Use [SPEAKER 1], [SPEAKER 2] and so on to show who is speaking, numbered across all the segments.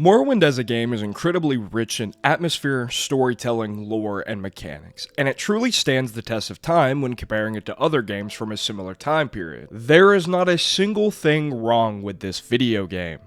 [SPEAKER 1] Morrowind as a game is incredibly rich in atmosphere, storytelling, lore, and mechanics, and it truly stands the test of time when comparing it to other games from a similar time period. There is not a single thing wrong with this video game.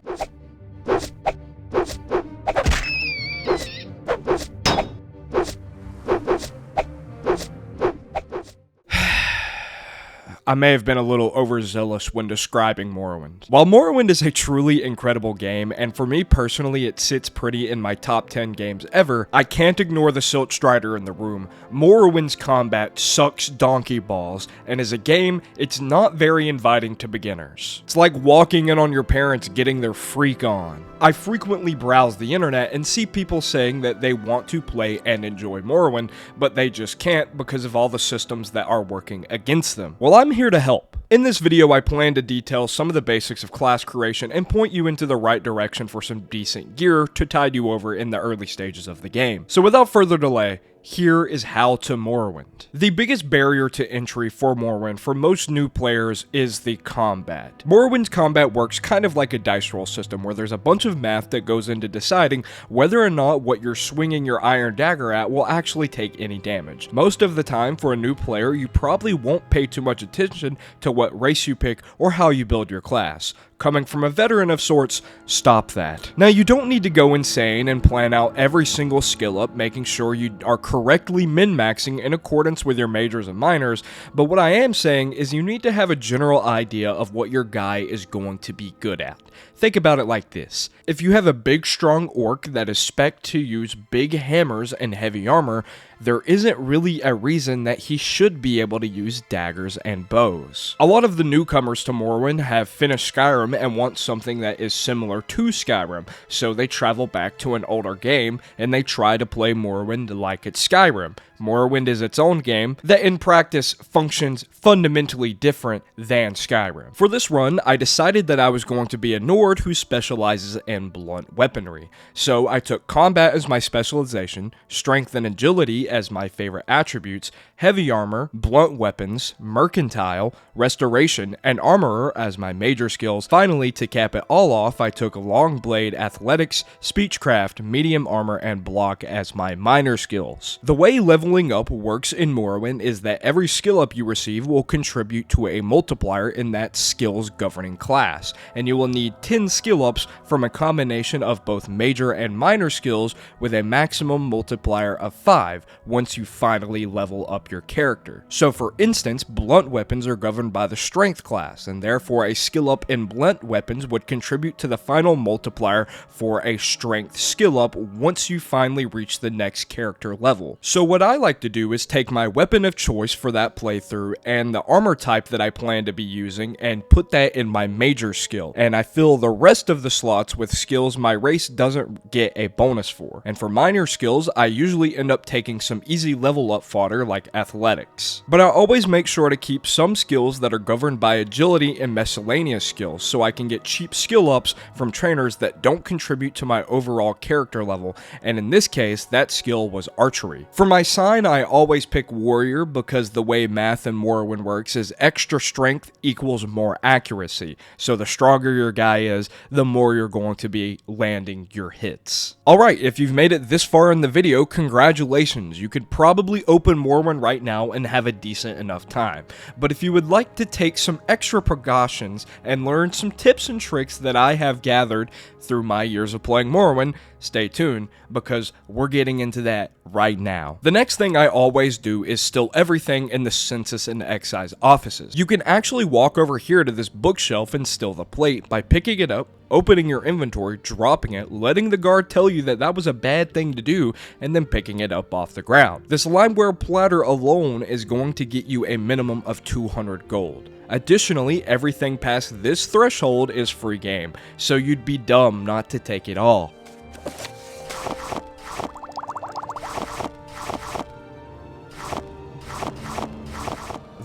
[SPEAKER 1] I may have been a little overzealous when describing Morrowind. While Morrowind is a truly incredible game, and for me personally it sits pretty in my top 10 games ever, I can't ignore the Silt Strider in the room. Morrowind's combat sucks donkey balls, and as a game, it's not very inviting to beginners. It's like walking in on your parents getting their freak on. I frequently browse the internet and see people saying that they want to play and enjoy Morrowind, but they just can't because of all the systems that are working against them. Well, I'm here to help. In this video, I plan to detail some of the basics of class creation and point you into the right direction for some decent gear to tide you over in the early stages of the game. So without further delay, here is how to Morrowind. The biggest barrier to entry for Morrowind for most new players is the combat. Morrowind's combat works kind of like a dice roll system where there's a bunch of math that goes into deciding whether or not what you're swinging your iron dagger at will actually take any damage. Most of the time for a new player, you probably won't pay too much attention to what race you pick or how you build your class. Coming from a veteran of sorts, stop that. Now, you don't need to go insane and plan out every single skill up, making sure you are correctly min-maxing in accordance with your majors and minors, but what I am saying is you need to have a general idea of what your guy is going to be good at. Think about it like this. If you have a big strong orc that is spec'd to use big hammers and heavy armor, there isn't really a reason that he should be able to use daggers and bows. A lot of the newcomers to Morrowind have finished Skyrim and want something that is similar to Skyrim, so they travel back to an older game and they try to play Morrowind like it's Skyrim. Morrowind is its own game that in practice functions fundamentally different than Skyrim. For this run, I decided that I was going to be a Nord who specializes in blunt weaponry. So I took combat as my specialization, strength and agility as my favorite attributes, heavy armor, blunt weapons, mercantile, restoration, and armorer as my major skills. Finally, to cap it all off, I took long blade, athletics, speechcraft, medium armor, and block as my minor skills. The way leveling up works in Morrowind is that every skill up you receive will contribute to a multiplier in that skill's governing class, and you will need 10 skill ups from a combination of both major and minor skills with a maximum multiplier of 5 once you finally level up your character. So for instance, blunt weapons are governed by the strength class, and therefore a skill up in blunt weapons would contribute to the final multiplier for a strength skill up once you finally reach the next character level. So what I like to do is take my weapon of choice for that playthrough and the armor type that I plan to be using and put that in my major skill, and I fill the rest of the slots with skills my race doesn't get a bonus for. And for minor skills, I usually end up taking some easy level up fodder like athletics. But I always make sure to keep some skills that are governed by agility and miscellaneous skills so I can get cheap skill ups from trainers that don't contribute to my overall character level, and in this case, that skill was archery. For my sign, I always pick warrior because the way math in Morrowind works is extra strength equals more accuracy, so the stronger your guy is, the more you're going to be landing your hits. Alright, if you've made it this far in the video, congratulations. You could probably open Morrowind right now and have a decent enough time. But if you would like to take some extra precautions and learn some tips and tricks that I have gathered through my years of playing Morrowind, stay tuned because we're getting into that right now. The next thing I always do is still everything in the census and excise offices. You can actually walk over here to this bookshelf and still the plate by picking it up, opening your inventory, dropping it, letting the guard tell you that that was a bad thing to do, and then picking it up off the ground. This limeware platter alone is going to get you a minimum of 200 gold. Additionally, everything past this threshold is free game, so you'd be dumb not to take it all.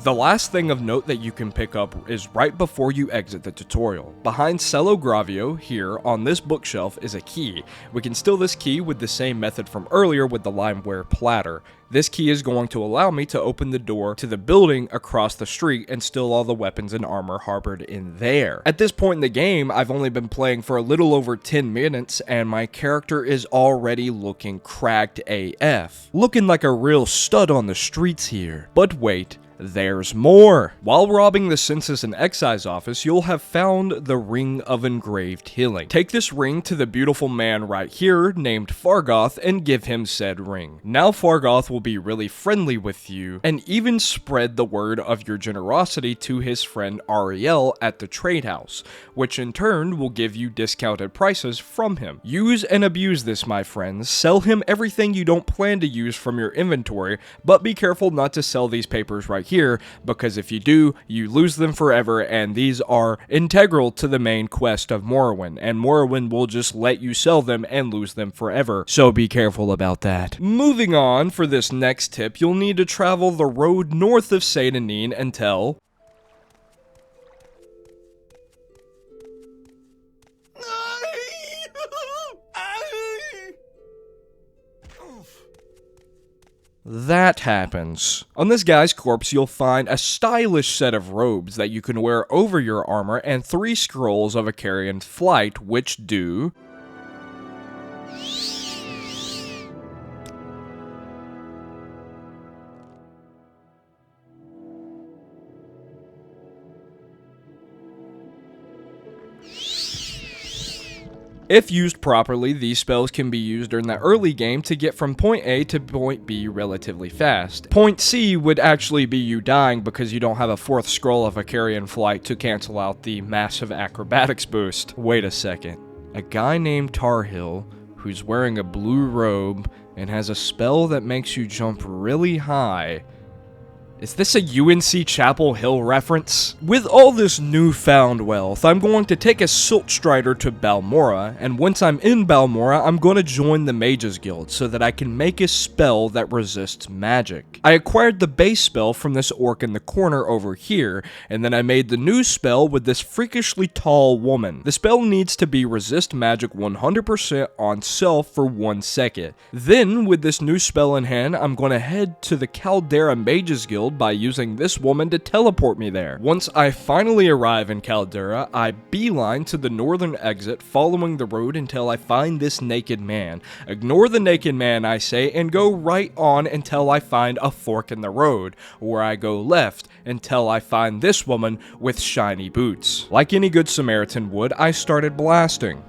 [SPEAKER 1] The last thing of note that you can pick up is right before you exit the tutorial. Behind Cello Gravio, here on this bookshelf, is a key. We can steal this key with the same method from earlier with the limeware platter. This key is going to allow me to open the door to the building across the street and steal all the weapons and armor harbored in there. At this point in the game, I've only been playing for a little over 10 minutes and my character is already looking cracked AF. Looking like a real stud on the streets here. But wait, there's more! While robbing the Census and Excise office, you'll have found the Ring of Engraved Healing. Take this ring to the beautiful man right here named Fargoth and give him said ring. Now Fargoth will be really friendly with you and even spread the word of your generosity to his friend Tarhiel at the trade house, which in turn will give you discounted prices from him. Use and abuse this, my friends. Sell him everything you don't plan to use from your inventory, but be careful not to sell these papers right here, because if you do, you lose them forever, and these are integral to the main quest of Morrowind, and Morrowind will just let you sell them and lose them forever, so be careful about that. Moving on, for this next tip, you'll need to travel the road north of Saint Denis until that happens. On this guy's corpse, you'll find a stylish set of robes that you can wear over your armor and 3 scrolls of a carrion flight, which do... If used properly, these spells can be used during the early game to get from point A to point B relatively fast. Point C would actually be you dying because you don't have a 4th scroll of a carrion flight to cancel out the massive acrobatics boost. Wait a second. A guy named Tarhiel, who's wearing a blue robe and has a spell that makes you jump really high. Is this a UNC Chapel Hill reference? With all this newfound wealth, I'm going to take a Silt Strider to Balmora, and once I'm in Balmora, I'm going to join the Mages Guild so that I can make a spell that resists magic. I acquired the base spell from this orc in the corner over here, and then I made the new spell with this freakishly tall woman. The spell needs to be resist magic 100% on self for 1 second. Then, with this new spell in hand, I'm going to head to the Caldera Mages Guild by using this woman to teleport me there. Once I finally arrive in Caldera, I beeline to the northern exit, following the road until I find this naked man. Ignore the naked man, I say, and go right on until I find a fork in the road, where I go left until I find this woman with shiny boots. Like any good Samaritan would, I started blasting.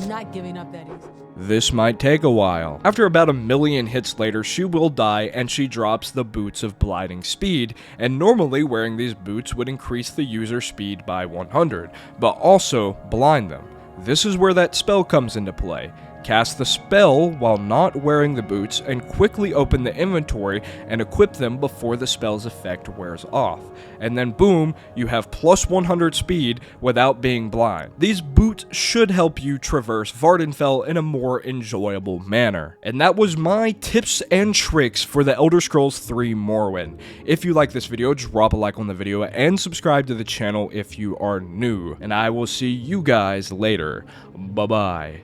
[SPEAKER 2] Not giving up that easy.
[SPEAKER 1] This might take a while. After about 1,000,000 hits later, she will die and she drops the boots of blinding speed, and normally wearing these boots would increase the user speed by 100, but also blind them. This is where that spell comes into play. Cast the spell while not wearing the boots and quickly open the inventory and equip them before the spell's effect wears off. And then boom, you have plus 100 speed without being blind. These boots should help you traverse Vardenfell in a more enjoyable manner. And that was my tips and tricks for the Elder Scrolls 3 Morrowind. If you like this video, drop a like on the video and subscribe to the channel if you are new. And I will see you guys later. Bye-bye.